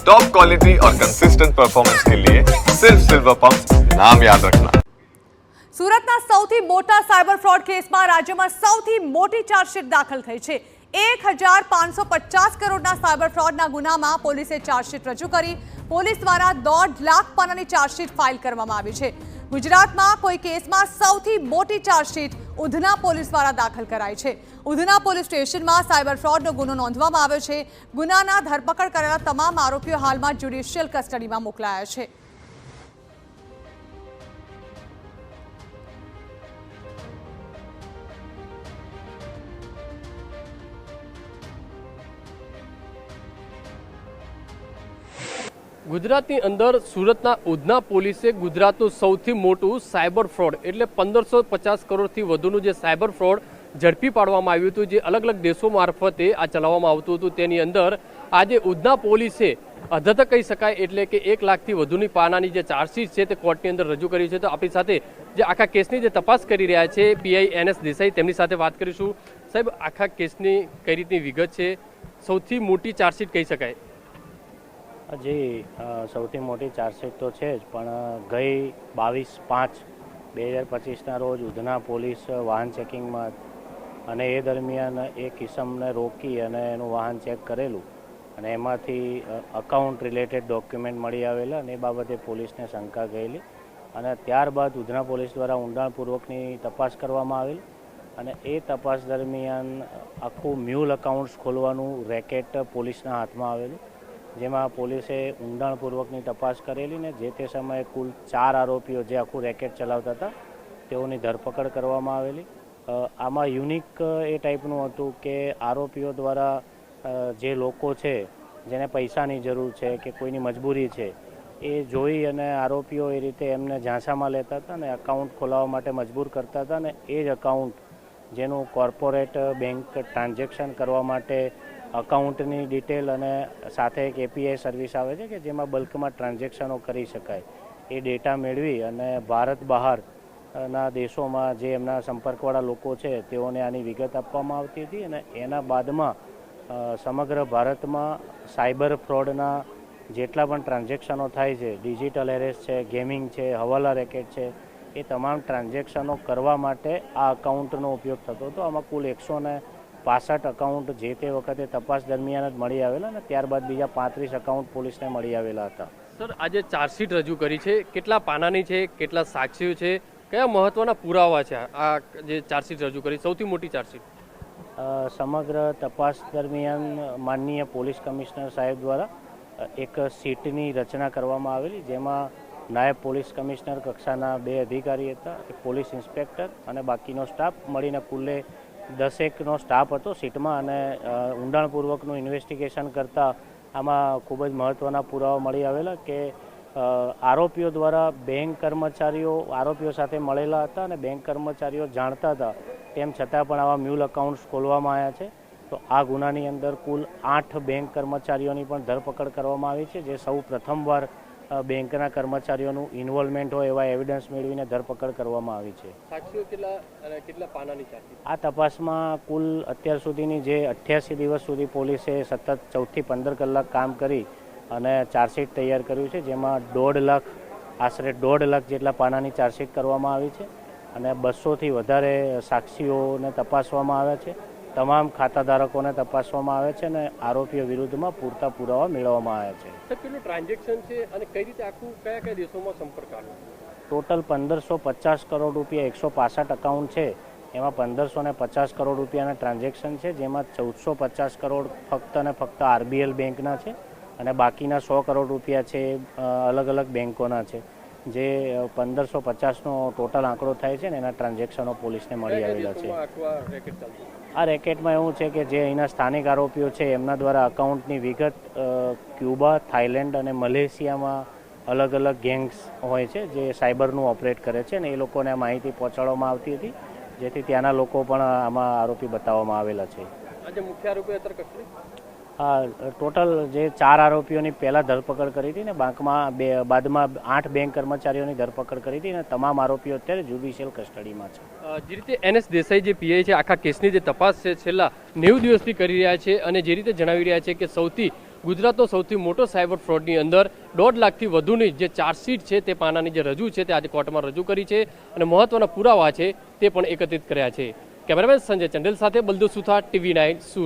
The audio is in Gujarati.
टॉप क्वालिटी और कंसिस्टेंट परफॉर्मेंस के लिए सिर्फ सिल्वर पंप नाम याद रखना। સુરતના સૌથી મોટા સાયબર ફ્રોડ કેસમાં રાજ્યમાં સૌથી મોટી ચાર્જશીટ દાખલ થઈ છે। 1550 કરોડના સાયબર ફ્રોડના ગુનામાં પોલીસે ચાર્જશીટ રજૂ કરી। પોલીસ દ્વારા 1.5 લાખ પાનાની ચાર્જશીટ ફાઇલ કરવામાં આવી છે। ગુજરાતમાં કોઈ કેસમાં સૌથી મોટી ચાર્જશીટ ઉધના પોલીસ દ્વારા દાખલ કરાઈ છે। ઉધના પોલીસ સ્ટેશનમાં સાયબર ફ્રોડનો ગુનો નોંધવામાં આવ્યો છે। ગુનાના ધરપકડ કરેલા તમામ આરોપીઓ હાલમાં જ્યુડિશિયલ કસ્ટડીમાં મોકલાયા છે। ગુજરાતની અંદર સુરતના ઉધના પોલીસે ગુજરાતનું સૌથી મોટું સાયબર ફ્રોડ એટલે 1550 કરોડથી વધુનું જે સાયબર ફ્રોડ ઝડપી પાડવામાં આવ્યું હતું, જે અલગ અલગ દેશો મારફતે આ ચલાવવામાં આવતું હતું। તેની અંદર આજે ઉધના પોલીસે અધધ કહી શકાય એટલે કે 1 લાખથી વધુની પાનાની જે ચાર્જશીટ છે તે કોર્ટની અંદર રજૂ કરી છે। તો આપણી સાથે જે આખા કેસની જે તપાસ કરી રહ્યા છે પીઆઈ NS દેસાઈ, તેમની સાથે વાત કરીશું। સાહેબ, આખા કેસની કઈ રીતની વિગત છે? સૌથી મોટી ચાર્જશીટ કહી શકાય? જી, સૌથી મોટી ચાર્જશીટ તો છે જ, પણ ગઈ 22/5/2025ના રોજ ઉધના પોલીસ વાહન ચેકિંગમાં અને એ દરમિયાન એક કિસમને રોકી અને એનું વાહન ચેક કરેલું અને એમાંથી અકાઉન્ટ રિલેટેડ ડોક્યુમેન્ટ મળી આવેલા અને એ બાબતે પોલીસને શંકા ગયેલી અને ત્યારબાદ ઉધના પોલીસ દ્વારા ઊંડાણપૂર્વકની તપાસ કરવામાં આવેલી અને એ તપાસ દરમિયાન આખું મ્યુલ અકાઉન્ટ્સ ખોલવાનું રેકેટ પોલીસના હાથમાં આવેલું, જેમાં પોલીસે ઊંડાણપૂર્વકની તપાસ કરેલી ને જે તે સમયે કુલ 4 આરોપીઓ જે આખું રેકેટ ચલાવતા હતા તેઓની ધરપકડ કરવામાં આવેલી। આમાં યુનિક એ ટાઈપનું હતું કે આરોપીઓ દ્વારા જે લોકો છે જેને પૈસાની જરૂર છે કે કોઈની મજબૂરી છે એ જોઈ અને આરોપીઓ એ રીતે એમને ઝાંસામાં લેતા હતા અને એકાઉન્ટ ખોલાવવા માટે મજબૂર કરતા હતા અને એ જ એકાઉન્ટ જેનું કોર્પોરેટ બેંક ટ્રાન્ઝેક્શન કરવા માટે અકાઉન્ટની ડિટેલ અને સાથે એક API સર્વિસ આવે છે કે જેમાં બલ્કમાં ટ્રાન્ઝેક્શનો કરી શકાય, એ ડેટા મેળવી અને ભારત બહારના દેશોમાં જે એમના સંપર્કવાળા લોકો છે તેઓને આની વિગત આપવામાં આવતી હતી અને એના બાદમાં સમગ્ર ભારતમાં સાયબર ફ્રોડના જેટલા પણ ટ્રાન્ઝેક્શનો થાય છે, ડિજિટલ એરેસ્ટ છે, ગેમિંગ છે, હવાલા રેકેટ છે, એ તમામ ટ્રાન્ઝેક્શનો કરવા માટે આ અકાઉન્ટનો ઉપયોગ થતો હતો। આમાં કુલ 165 અકાઉન્ટ જે તે વખતે તપાસ દરમિયાન જ મળી આવેલા અને ત્યારબાદ બીજા 35 અકાઉન્ટ પોલીસને મળી આવેલા હતા। સર, આજે ચાર્જશીટ રજૂ કરી છે, કેટલા પાનાની છે, કેટલા સાક્ષીઓ છે, કયા મહત્વના પુરાવા છે આ જે ચાર્જશીટ રજૂ કરી, સૌથી મોટી ચાર્જશીટ? સમગ્ર તપાસ દરમિયાન માનનીય પોલીસ કમિશનર સાહેબ દ્વારા એક સીટની રચના કરવામાં આવેલી, જેમાં નાયબ પોલીસ કમિશનર કક્ષાના 2 અધિકારી હતા, એક પોલીસ ઇન્સ્પેક્ટર અને બાકીનો સ્ટાફ મળીને કુલ્લે 10નો સ્ટાફ હતો સીટમાં અને ઊંડાણપૂર્વકનું ઇન્વેસ્ટિગેશન કરતાં આમાં ખૂબ જ મહત્ત્વના પુરાવા મળી આવેલા કે આરોપીઓ દ્વારા બેંક કર્મચારીઓ આરોપીઓ સાથે મળેલા હતા અને બેંક કર્મચારીઓ જાણતા હતા તેમ છતાં પણ આવા મ્યુલ અકાઉન્ટ્સ ખોલવામાં આવ્યા છે। તો આ ગુનાની અંદર કુલ 8 બેંક કર્મચારીઓની પણ ધરપકડ કરવામાં આવી છે, જે સૌ પ્રથમવાર બેંકના કર્મચારીઓનું ઇન્વોલ્વમેન્ટ હોય એવા એવિડન્સ મેળવીને ધરપકડ કરવામાં આવી છે। સાક્ષીઓ કેટલા પાનાની ચાર્જશીટ? આ તપાસમાં કુલ અત્યાર સુધીની જે 88 દિવસ સુધી પોલીસે સતત 14 થી 15 કલાક કામ કરી અને ચાર્જશીટ તૈયાર કર્યું છે, જેમાં આશરે 1.5 લાખ જેટલા પાનાની ચાર્જશીટ કરવામાં આવી છે અને 200થી વધારે સાક્ષીઓને તપાસવામાં આવ્યા છે, તમામ ખાતાધારકોને તપાસવામાં આવે છે અને આરોપીઓ વિરુદ્ધમાં પૂરતા પુરાવા મેળવવામાં આવ્યા છે। કેટલું ટ્રાન્ઝેક્શન છે અને કઈ રીતે આખું કયા દેશોમાં સંપર્ક આવ્યો? ટોટલ 1550 કરોડ રૂપિયા 165 અકાઉન્ટ છે, એમાં 1550 કરોડ રૂપિયાના ટ્રાન્ઝેક્શન છે, જેમાં 1450 કરોડ ફક્ત અને ફક્ત RBL બેંકના છે અને બાકીના 100 કરોડ રૂપિયા છે અલગ અલગ બેંકોના છે, જે 1550નો ટોટલ આંકડો થાય છે ને એના ટ્રાન્ઝેક્શનો પોલીસને મળી આવેલા છે। આ રેકેટમાં એવું છે કે જે અહીંના સ્થાનિક આરોપીઓ છે એમના દ્વારા અકાઉન્ટની વિગત ક્યુબા, થાઈલેન્ડ અને મલેશિયામાં અલગ અલગ ગેંગ્સ હોય છે જે સાયબરનું ઓપરેટ કરે છે અને એ લોકોને આ માહિતી પહોંચાડવામાં આવતી હતી, જેથી ત્યાંના લોકો પણ આમાં આરોપી બતાવવામાં આવેલા છે। આજે મુખ્ય આરોપી અત્યારે કસ્ટડી? ટોટલ જે 4 આરોપીઓની પહેલાં ધરપકડ કરી હતી ને બાદમાં 8 બેંક કર્મચારીઓની ધરપકડ કરી હતી અને તમામ આરોપીઓ અત્યારે જ્યુડિશિયલ કસ્ટડીમાં છે। જે રીતે NS દેસાઈ જે પીઆઈ છે, આખા કેસની જે તપાસ છે છેલ્લા 90 દિવસથી કરી રહ્યા છે અને જે રીતે જણાવી રહ્યા છે કે સૌથી ગુજરાતનો સૌથી મોટો સાયબર ફ્રોડની અંદર 1.5 લાખથી વધુની જે ચાર્જશીટ છે તે પાનાની જે રજૂ છે તે આજે કોર્ટમાં રજૂ કરી છે અને મહત્વના પુરાવા છે તે પણ એકત્રિત કર્યા છે. કેમેરામેન સંજય ચંડેલ સાથે બલદુ સુથાર, TV9 સુરત.